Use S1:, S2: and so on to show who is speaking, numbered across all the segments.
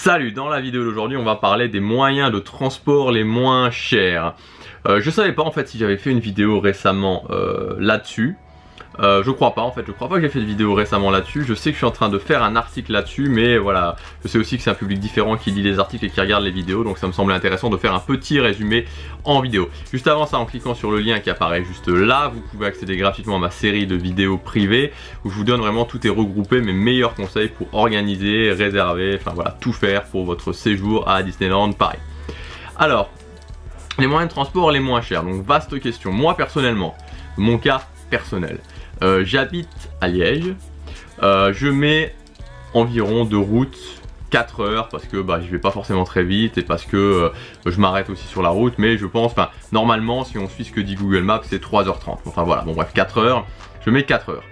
S1: Salut, dans la vidéo d'aujourd'hui on va parler des moyens de transport les moins chers. Je savais pas en fait si j'avais fait une vidéo récemment là-dessus. Je crois pas en fait, je crois pas que j'ai fait de vidéo récemment là-dessus. Je sais que je suis en train de faire un article là-dessus, mais voilà, je sais aussi que c'est un public différent qui lit les articles et qui regarde les vidéos, donc ça me semblait intéressant de faire un petit résumé en vidéo. Juste avant ça, en cliquant sur le lien qui apparaît juste là, vous pouvez accéder gratuitement à ma série de vidéos privées où je vous donne vraiment tout est regroupé, mes meilleurs conseils pour organiser, réserver, enfin voilà, tout faire pour votre séjour à Disneyland Paris. Alors, les moyens de transport les moins chers, donc vaste question. Moi personnellement, mon cas personnel. J'habite à Liège, je mets environ de route 4 heures parce que je vais pas forcément très vite et parce que je m'arrête aussi sur la route, mais je pense, normalement si on suit ce que dit Google Maps c'est 3h30, enfin voilà, bon bref 4 heures, je mets 4 heures.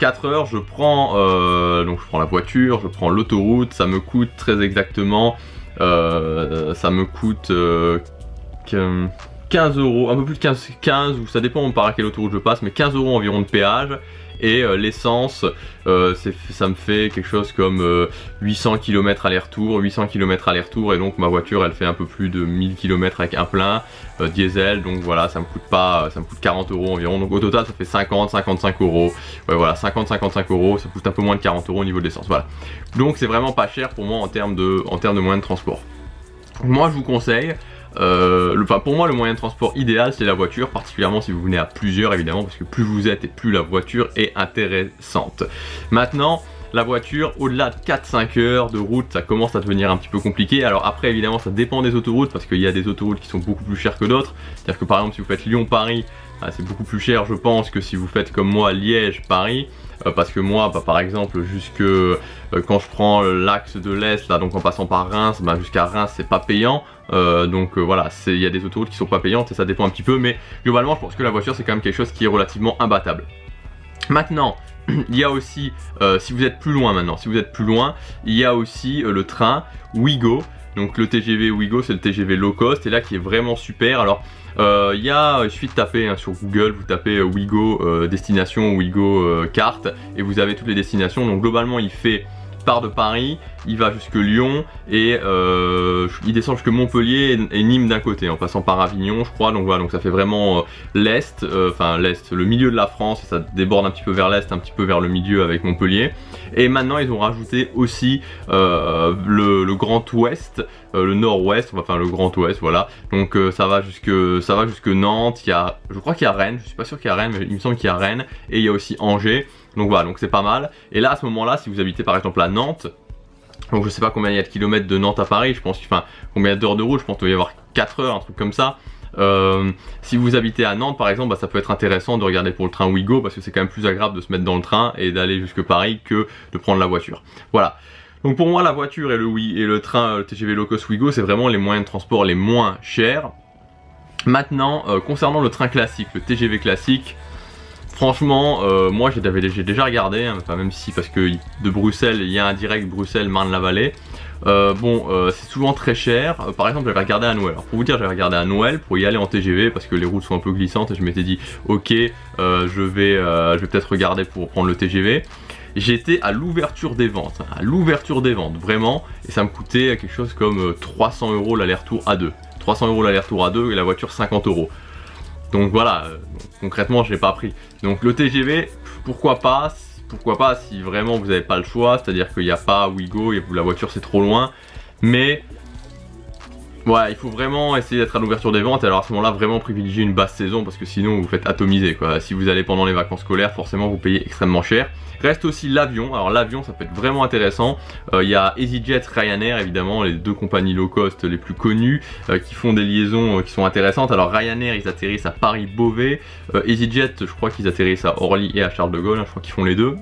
S1: 4 heures, je prends la voiture, je prends l'autoroute, ça me coûte très exactement, ça me coûte 15 euros, un peu plus de 15 ou ça dépend par à quelle autoroute je passe, mais 15 euros environ de péage. Et l'essence, ça me fait quelque chose comme 800 km aller-retour, 800 km aller-retour, et donc ma voiture elle fait un peu plus de 1000 km avec un plein diesel, donc voilà, ça me coûte 40 euros environ, donc au total ça fait 50-55 euros, ouais voilà, 50-55 euros, ça coûte un peu moins de 40 euros au niveau de l'essence, voilà. Donc c'est vraiment pas cher pour moi en termes de moyens de transport. Moi je vous conseille, pour moi le moyen de transport idéal c'est la voiture, particulièrement si vous venez à plusieurs évidemment, parce que plus vous êtes et plus la voiture est intéressante. Maintenant la voiture, au-delà de 4-5 heures de route, ça commence à devenir un petit peu compliqué. Alors après évidemment ça dépend des autoroutes, parce qu'il y a des autoroutes qui sont beaucoup plus chères que d'autres. C'est-à-dire que par exemple si vous faites Lyon-Paris, c'est beaucoup plus cher je pense que si vous faites comme moi Liège-Paris. Parce que moi par exemple quand je prends l'axe de l'Est là, donc en passant par Reims, jusqu'à Reims c'est pas payant, voilà, il y a des autoroutes qui sont pas payantes et ça dépend un petit peu, mais globalement je pense que la voiture c'est quand même quelque chose qui est relativement imbattable. Maintenant il y a aussi, si vous êtes plus loin maintenant, il y a aussi le train Ouigo. Donc le TGV Ouigo c'est le TGV low cost et là qui est vraiment super. Alors il suffit de taper sur Google, vous tapez Ouigo destination, Ouigo carte et vous avez toutes les destinations. Donc globalement il part de Paris, il va jusque Lyon et il descend jusque Montpellier et Nîmes d'un côté en passant par Avignon je crois. Donc voilà, donc ça fait vraiment l'Est, le milieu de la France, et ça déborde un petit peu vers l'Est, un petit peu vers le milieu avec Montpellier. Et maintenant ils ont rajouté aussi le Grand Ouest, le Nord-Ouest, enfin le Grand Ouest, voilà. Donc ça va jusque Nantes, je crois qu'il y a Rennes, je suis pas sûr qu'il y a Rennes, mais il me semble qu'il y a Rennes, et il y a aussi Angers. Donc voilà, donc c'est pas mal. Et là à ce moment là, si vous habitez par exemple à Nantes, donc je sais pas combien il y a de kilomètres de Nantes à Paris, je pense, combien d'heures de route, je pense qu'il doit y avoir 4 heures, un truc comme ça. Si vous habitez à Nantes par exemple, ça peut être intéressant de regarder pour le train Ouigo, parce que c'est quand même plus agréable de se mettre dans le train et d'aller jusque Paris que de prendre la voiture. Voilà. Donc pour moi la voiture et le train le TGV low cost Ouigo c'est vraiment les moyens de transport les moins chers. Maintenant concernant le train classique, le TGV classique, franchement, moi j'ai déjà regardé, même si parce que de Bruxelles, il y a un direct Bruxelles-Marne-la-Vallée. C'est souvent très cher. Par exemple, j'avais regardé à Noël. Alors pour vous dire, j'avais regardé à Noël pour y aller en TGV parce que les routes sont un peu glissantes et je m'étais dit, ok, je vais peut-être regarder pour prendre le TGV. J'étais à l'ouverture des ventes, vraiment, et ça me coûtait quelque chose comme 300 euros l'aller-retour à deux. 300 euros l'aller-retour à deux et la voiture 50 euros. Donc voilà, concrètement je l'ai pas pris. Donc le TGV, pourquoi pas si vraiment vous n'avez pas le choix, c'est-à-dire qu'il n'y a pas Ouigo et la voiture c'est trop loin. Mais ouais, il faut vraiment essayer d'être à l'ouverture des ventes, et alors à ce moment-là vraiment privilégier une basse saison parce que sinon vous faites atomiser quoi. Si vous allez pendant les vacances scolaires, forcément vous payez extrêmement cher. Reste aussi l'avion, alors l'avion ça peut être vraiment intéressant. Il y a EasyJet, Ryanair évidemment, les deux compagnies low cost les plus connues qui font des liaisons qui sont intéressantes. Alors Ryanair ils atterrissent à Paris-Beauvais, EasyJet je crois qu'ils atterrissent à Orly et à Charles de Gaulle, je crois qu'ils font les deux.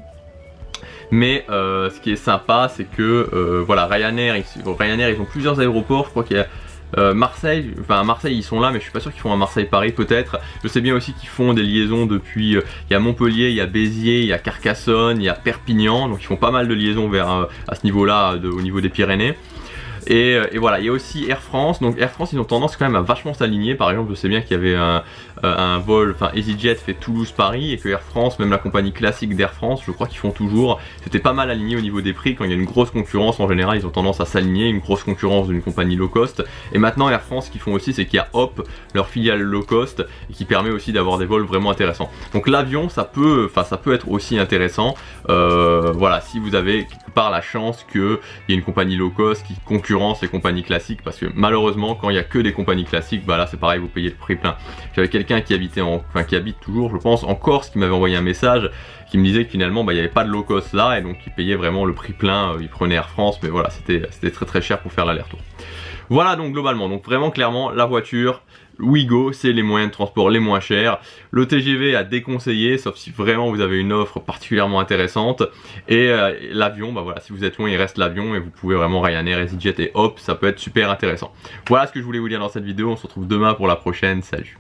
S1: Mais ce qui est sympa c'est que voilà, Ryanair ils ont plusieurs aéroports, je crois qu'il y a Marseille ils sont là mais je suis pas sûr qu'ils font un Marseille-Paris peut-être. Je sais bien aussi qu'ils font des liaisons depuis, il y a Montpellier, il y a Béziers, il y a Carcassonne, il y a Perpignan, donc ils font pas mal de liaisons vers à ce niveau là au niveau des Pyrénées. Et voilà, il y a aussi Air France. Donc Air France, ils ont tendance quand même à vachement s'aligner. Par exemple, je sais bien qu'il y avait un vol, enfin EasyJet fait Toulouse-Paris, et que Air France, même la compagnie classique d'Air France, je crois qu'ils font toujours, c'était pas mal aligné au niveau des prix. Quand il y a une grosse concurrence, en général ils ont tendance à s'aligner, une grosse concurrence d'une compagnie low cost. Et maintenant Air France, ce qu'ils font aussi, c'est qu'il y a Hop, leur filiale low cost, et qui permet aussi d'avoir des vols vraiment intéressants. Donc l'avion, ça peut être aussi intéressant. Voilà, si vous avez quelque part la chance qu'il y ait une compagnie low cost qui concurrence les compagnies classiques, parce que malheureusement quand il n'y a que des compagnies classiques, bah là c'est pareil, vous payez le prix plein. J'avais quelqu'un qui habitait qui habite toujours, je pense, en Corse, qui m'avait envoyé un message qui me disait que finalement bah, il n'y avait pas de low cost là, et donc il payait vraiment le prix plein. Il prenait Air France, mais voilà, c'était très très cher pour faire l'aller-retour. Voilà, donc globalement, donc vraiment clairement la voiture Ouigo, c'est les moyens de transport les moins chers. Le TGV à déconseiller, sauf si vraiment vous avez une offre particulièrement intéressante. Et l'avion, bah voilà, si vous êtes loin, il reste l'avion, et vous pouvez vraiment Ryanair, EasyJet et Hop, ça peut être super intéressant. Voilà ce que je voulais vous dire dans cette vidéo. On se retrouve demain pour la prochaine. Salut.